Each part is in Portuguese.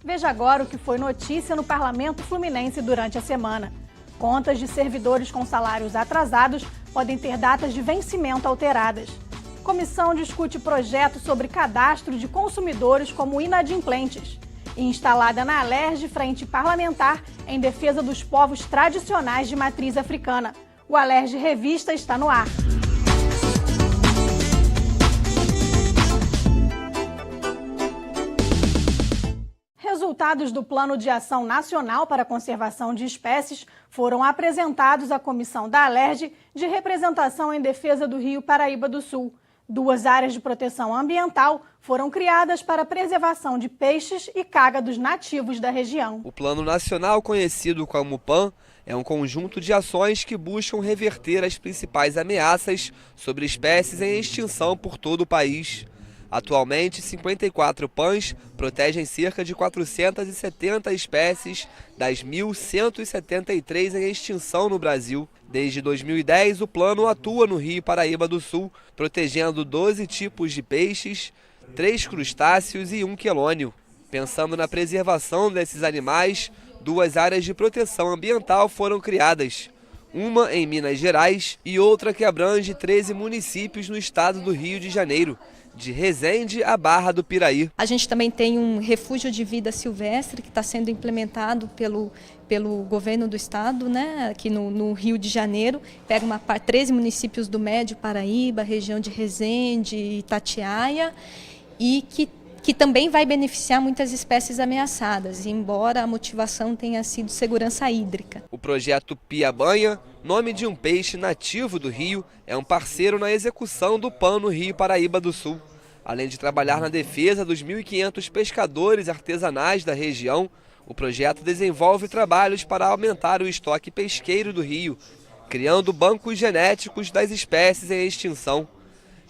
Veja agora o que foi notícia no Parlamento Fluminense durante a semana. Contas de servidores com salários atrasados podem ter datas de vencimento alteradas. Comissão discute projeto sobre cadastro de consumidores como inadimplentes. E instalada na Alerj Frente Parlamentar em defesa dos povos tradicionais de matriz africana. O Alerj Revista está no ar. Resultados do Plano de Ação Nacional para a Conservação de Espécies foram apresentados à Comissão da Alerj de Representação em Defesa do Rio Paraíba do Sul. 2 áreas de proteção ambiental foram criadas para a preservação de peixes e cágados nativos da região. O Plano Nacional, conhecido como PAN, é um conjunto de ações que buscam reverter as principais ameaças sobre espécies em extinção por todo o país. Atualmente, 54 PANs protegem cerca de 470 espécies das 1.173 em extinção no Brasil. Desde 2010, o plano atua no Rio Paraíba do Sul, protegendo 12 tipos de peixes, 3 crustáceos e 1 quelônio. Pensando na preservação desses animais, 2 áreas de proteção ambiental foram criadas. Uma em Minas Gerais e outra que abrange 13 municípios no estado do Rio de Janeiro, de Resende à Barra do Piraí. A gente também tem um refúgio de vida silvestre que está sendo implementado pelo governo do estado, né, aqui no Rio de Janeiro. Pega 13 municípios do Médio Paraíba, região de Resende, Itatiaia, e que também vai beneficiar muitas espécies ameaçadas, embora a motivação tenha sido segurança hídrica. O projeto Piabanha, nome de um peixe nativo do Rio, é um parceiro na execução do PAN no Rio Paraíba do Sul. Além de trabalhar na defesa dos 1.500 pescadores artesanais da região, o projeto desenvolve trabalhos para aumentar o estoque pesqueiro do rio, criando bancos genéticos das espécies em extinção.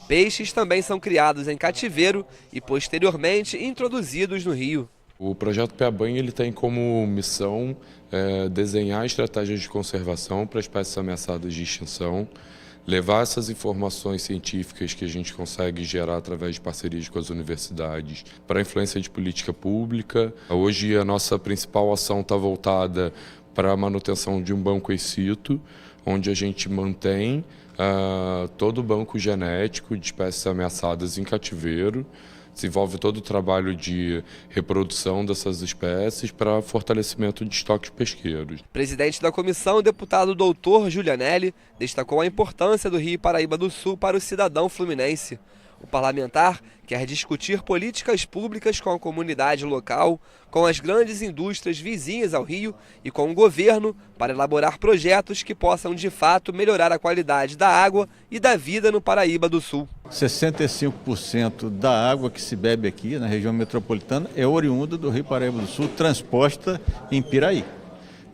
Peixes também são criados em cativeiro e posteriormente introduzidos no rio. O projeto Piabanha ele tem como missão desenhar estratégias de conservação para espécies ameaçadas de extinção, levar essas informações científicas que a gente consegue gerar através de parcerias com as universidades para a influência de política pública. Hoje a nossa principal ação está voltada para a manutenção de um banco ex situ, onde a gente mantém todo o banco genético de espécies ameaçadas em cativeiro, desenvolve todo o trabalho de reprodução dessas espécies para fortalecimento de estoques pesqueiros. Presidente da comissão, o deputado Dr. Giulianelli, destacou a importância do Rio Paraíba do Sul para o cidadão fluminense. O parlamentar quer discutir políticas públicas com a comunidade local, com as grandes indústrias vizinhas ao Rio e com o governo para elaborar projetos que possam de fato melhorar a qualidade da água e da vida no Paraíba do Sul. 65% da água que se bebe aqui na região metropolitana é oriunda do Rio Paraíba do Sul, transposta em Piraí,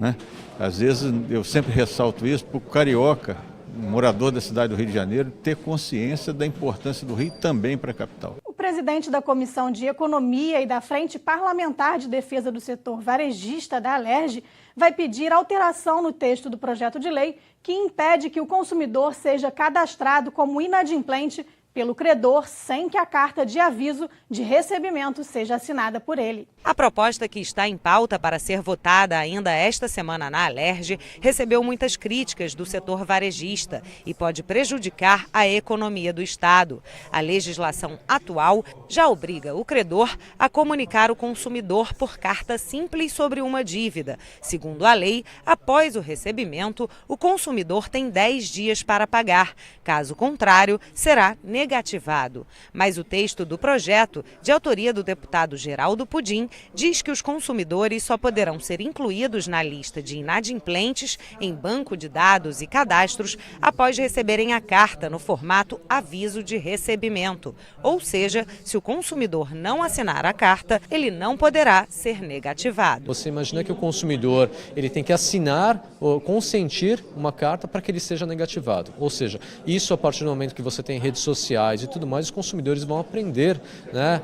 né? Às vezes eu sempre ressalto isso para o carioca, morador da cidade do Rio de Janeiro, ter consciência da importância do Rio também para a capital. O presidente da Comissão de Economia e da Frente Parlamentar de Defesa do Setor Varejista da Alerj vai pedir alteração no texto do projeto de lei que impede que o consumidor seja cadastrado como inadimplente pelo credor sem que a carta de aviso de recebimento seja assinada por ele. A proposta, que está em pauta para ser votada ainda esta semana na Alerj, recebeu muitas críticas do setor varejista e pode prejudicar a economia do Estado. A legislação atual já obriga o credor a comunicar o consumidor por carta simples sobre uma dívida. Segundo a lei, após o recebimento, o consumidor tem 10 dias para pagar. Caso contrário, será negativado. Mas o texto do projeto, de autoria do deputado Geraldo Pudim, diz que os consumidores só poderão ser incluídos na lista de inadimplentes em banco de dados e cadastros após receberem a carta no formato aviso de recebimento. Ou seja, se o consumidor não assinar a carta, ele não poderá ser negativado. Você imagina que o consumidor ele tem que assinar ou consentir uma carta para que ele seja negativado. Ou seja, isso a partir do momento que você tem redes sociais e tudo mais, os consumidores vão aprender, né,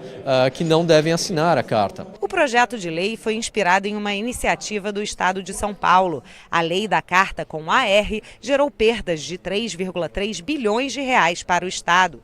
que não devem assinar a carta. O projeto de lei foi inspirado em uma iniciativa do Estado de São Paulo. A lei da carta com AR gerou perdas de 3,3 bilhões de reais para o Estado.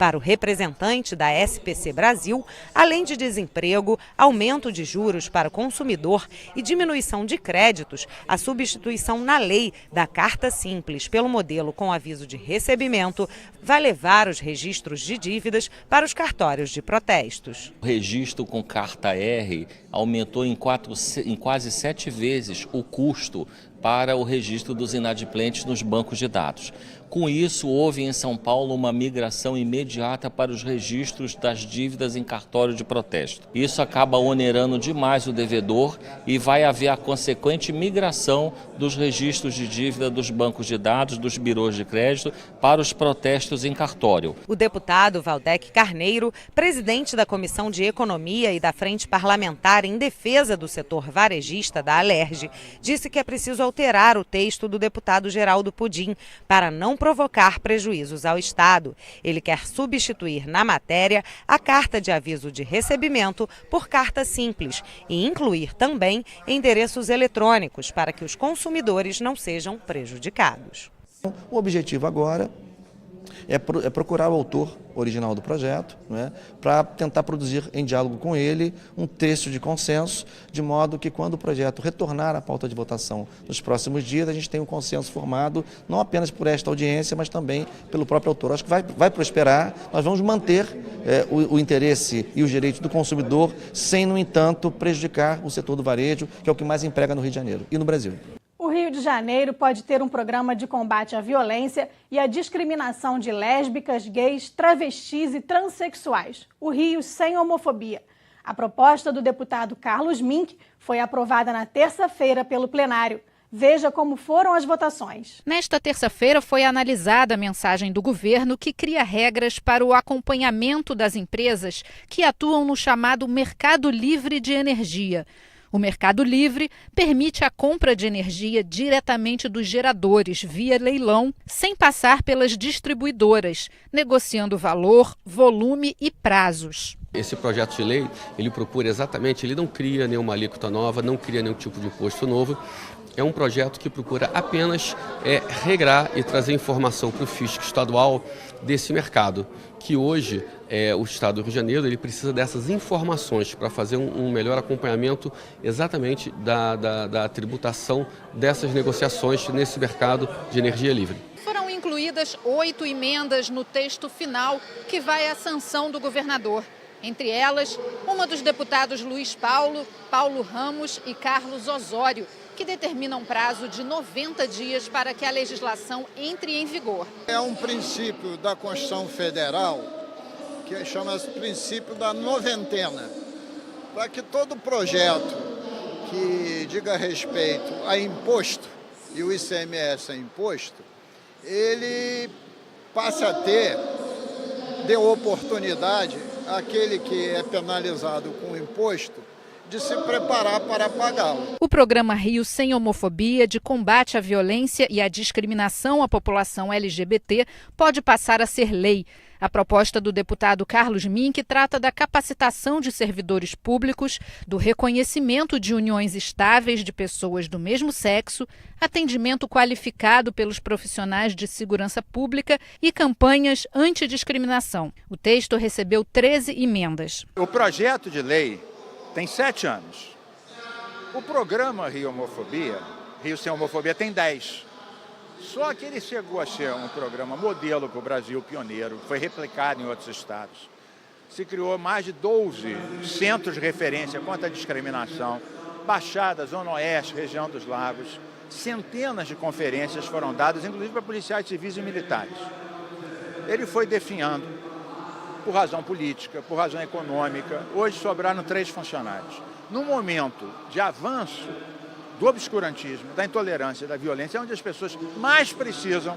Para o representante da SPC Brasil, além de desemprego, aumento de juros para o consumidor e diminuição de créditos, a substituição na lei da carta simples pelo modelo com aviso de recebimento vai levar os registros de dívidas para os cartórios de protestos. O registro com carta R aumentou em quase 7 vezes o custo para o registro dos inadimplentes nos bancos de dados. Com isso, houve em São Paulo uma migração imediata para os registros das dívidas em cartório de protesto. Isso acaba onerando demais o devedor e vai haver a consequente migração dos registros de dívida dos bancos de dados, dos birôs de crédito, para os protestos em cartório. O deputado Valdec Carneiro, presidente da Comissão de Economia e da Frente Parlamentar em defesa do setor varejista da Alerj, disse que é preciso alterar o texto do deputado Geraldo Pudim para não provocar prejuízos ao Estado. Ele quer substituir na matéria a carta de aviso de recebimento por carta simples e incluir também endereços eletrônicos para que os consumidores não sejam prejudicados. O objetivo agora é procurar o autor original do projeto, para tentar produzir em diálogo com ele um texto de consenso, de modo que quando o projeto retornar à pauta de votação nos próximos dias, a gente tem um consenso formado não apenas por esta audiência, mas também pelo próprio autor. Acho que vai prosperar, nós vamos manter o interesse e os direitos do consumidor, sem, no entanto, prejudicar o setor do varejo, que é o que mais emprega no Rio de Janeiro e no Brasil. O Rio de Janeiro pode ter um programa de combate à violência e à discriminação de lésbicas, gays, travestis e transexuais. O Rio sem homofobia. A proposta do deputado Carlos Mink foi aprovada na terça-feira pelo plenário. Veja como foram as votações. Nesta terça-feira foi analisada a mensagem do governo que cria regras para o acompanhamento das empresas que atuam no chamado mercado livre de energia. O Mercado Livre permite a compra de energia diretamente dos geradores via leilão, sem passar pelas distribuidoras, negociando valor, volume e prazos. Esse projeto de lei, ele procura exatamente, ele não cria nenhuma alíquota nova, não cria nenhum tipo de imposto novo. É um projeto que procura apenas regrar e trazer informação para o fisco estadual desse mercado, que hoje o Estado do Rio de Janeiro ele precisa dessas informações para fazer um melhor acompanhamento exatamente da tributação dessas negociações nesse mercado de energia livre. Foram incluídas 8 emendas no texto final que vai à sanção do governador. Entre elas, uma dos deputados Luiz Paulo, Paulo Ramos e Carlos Osório, que determina um prazo de 90 dias para que a legislação entre em vigor. É um princípio da Constituição Federal que chama-se princípio da noventena, para que todo projeto que diga respeito a imposto, e o ICMS é imposto, ele passe a ter, dê oportunidade àquele que é penalizado com imposto, de se preparar para pagá-lo. O programa Rio Sem Homofobia, de combate à violência e à discriminação à população LGBT, pode passar a ser lei. A proposta do deputado Carlos Mink trata da capacitação de servidores públicos, do reconhecimento de uniões estáveis de pessoas do mesmo sexo, atendimento qualificado pelos profissionais de segurança pública e campanhas antidiscriminação. O texto recebeu 13 emendas. O projeto de lei tem 7 anos. O programa Rio Sem Homofobia, tem 10. Só que ele chegou a ser um programa modelo para o Brasil, pioneiro, foi replicado em outros estados. Se criou mais de 12 centros de referência contra a discriminação, Baixada, Zona Oeste, região dos Lagos. Centenas de conferências foram dadas, inclusive para policiais civis e militares. Ele foi definhando por razão política, por razão econômica. Hoje sobraram 3 funcionários. No momento de avanço do obscurantismo, da intolerância, da violência, é onde as pessoas mais precisam,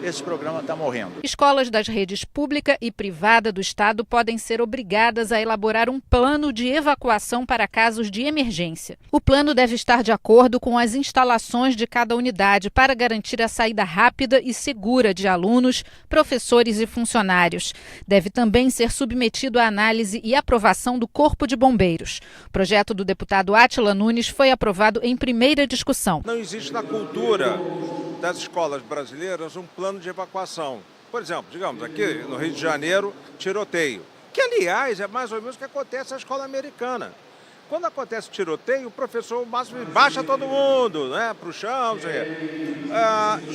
esse programa está morrendo. Escolas das redes pública e privada do Estado podem ser obrigadas a elaborar um plano de evacuação para casos de emergência. O plano deve estar de acordo com as instalações de cada unidade para garantir a saída rápida e segura de alunos, professores e funcionários. Deve também ser submetido à análise e aprovação do Corpo de Bombeiros. O projeto do deputado Átila Nunes foi aprovado em primeira discussão. Não existe na cultura das escolas brasileiras um plano de evacuação. Por exemplo, digamos, aqui no Rio de Janeiro, tiroteio, que aliás é mais ou menos o que acontece na escola americana. Quando acontece tiroteio, o professor baixa todo mundo, né, para o chão.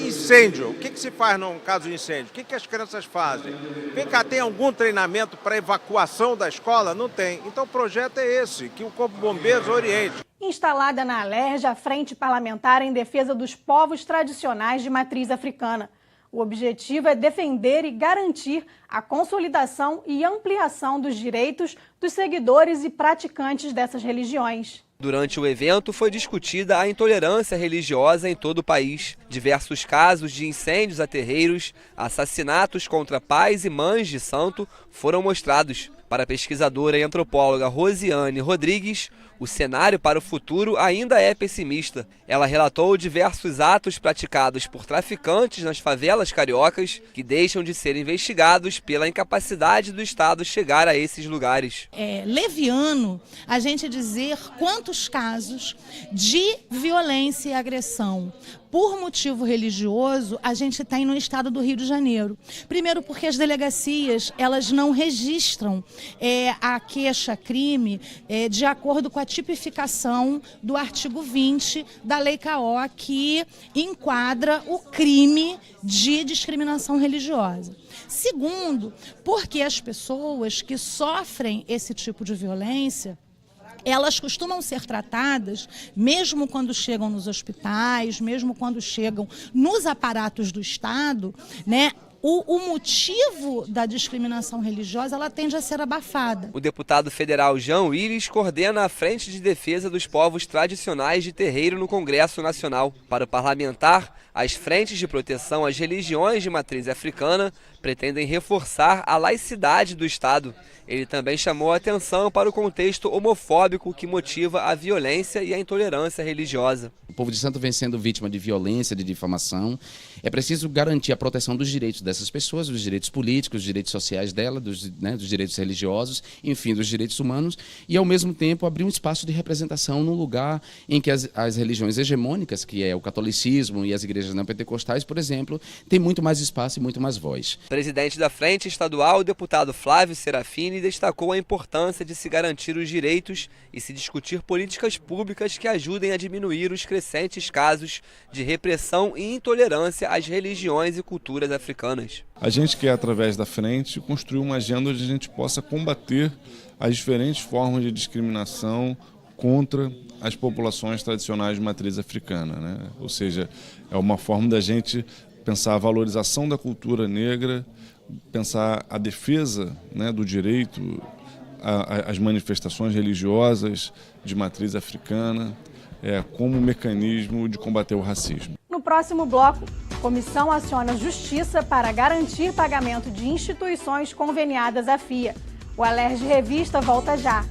Incêndio, o que se faz num caso de incêndio? O que as crianças fazem? Vem cá, tem algum treinamento para evacuação da escola? Não tem. Então o projeto é esse, que o Corpo de Bombeiros oriente. Instalada na Alerj, a Frente Parlamentar em Defesa dos Povos Tradicionais de Matriz Africana. O objetivo é defender e garantir a consolidação e ampliação dos direitos dos seguidores e praticantes dessas religiões. Durante o evento foi discutida a intolerância religiosa em todo o país. Diversos casos de incêndios a terreiros, assassinatos contra pais e mães de santo foram mostrados. Para a pesquisadora e antropóloga Rosiane Rodrigues, o cenário para o futuro ainda é pessimista. Ela relatou diversos atos praticados por traficantes nas favelas cariocas que deixam de ser investigados pela incapacidade do Estado chegar a esses lugares. É leviano a gente dizer quantos casos de violência e agressão por motivo religioso a gente tem no estado do Rio de Janeiro. Primeiro porque as delegacias elas não registram a queixa-crime de acordo com a tipificação do artigo 20 da Lei CAO, que enquadra o crime de discriminação religiosa. Segundo, porque as pessoas que sofrem esse tipo de violência, elas costumam ser tratadas, mesmo quando chegam nos hospitais, mesmo quando chegam nos aparatos do Estado, né? O motivo da discriminação religiosa ela tende a ser abafada. O deputado federal Jean Willis coordena a Frente de Defesa dos Povos Tradicionais de Terreiro no Congresso Nacional. Para o parlamentar, as frentes de proteção às religiões de matriz africana pretendem reforçar a laicidade do Estado. Ele também chamou a atenção para o contexto homofóbico que motiva a violência e a intolerância religiosa. O povo de santo vem sendo vítima de violência, de difamação. É preciso garantir a proteção dos direitos dessas pessoas, dos direitos políticos, dos direitos sociais dela, dos direitos religiosos, enfim, dos direitos humanos, e ao mesmo tempo abrir um espaço de representação num lugar em que as religiões hegemônicas, que é o catolicismo e as igrejas neopentecostais, por exemplo, têm muito mais espaço e muito mais voz. Presidente da Frente Estadual, o deputado Flávio Serafini, destacou a importância de se garantir os direitos e se discutir políticas públicas que ajudem a diminuir os crescentes casos de repressão e intolerância às religiões e culturas africanas. A gente quer, através da frente, construir uma agenda onde a gente possa combater as diferentes formas de discriminação contra as populações tradicionais de matriz africana, né? Ou seja, é uma forma da gente pensar a valorização da cultura negra, pensar a defesa, né, do direito às manifestações religiosas de matriz africana como mecanismo de combater o racismo. No próximo bloco, a comissão aciona a Justiça para garantir pagamento de instituições conveniadas à FIA. O Alerj Revista volta já.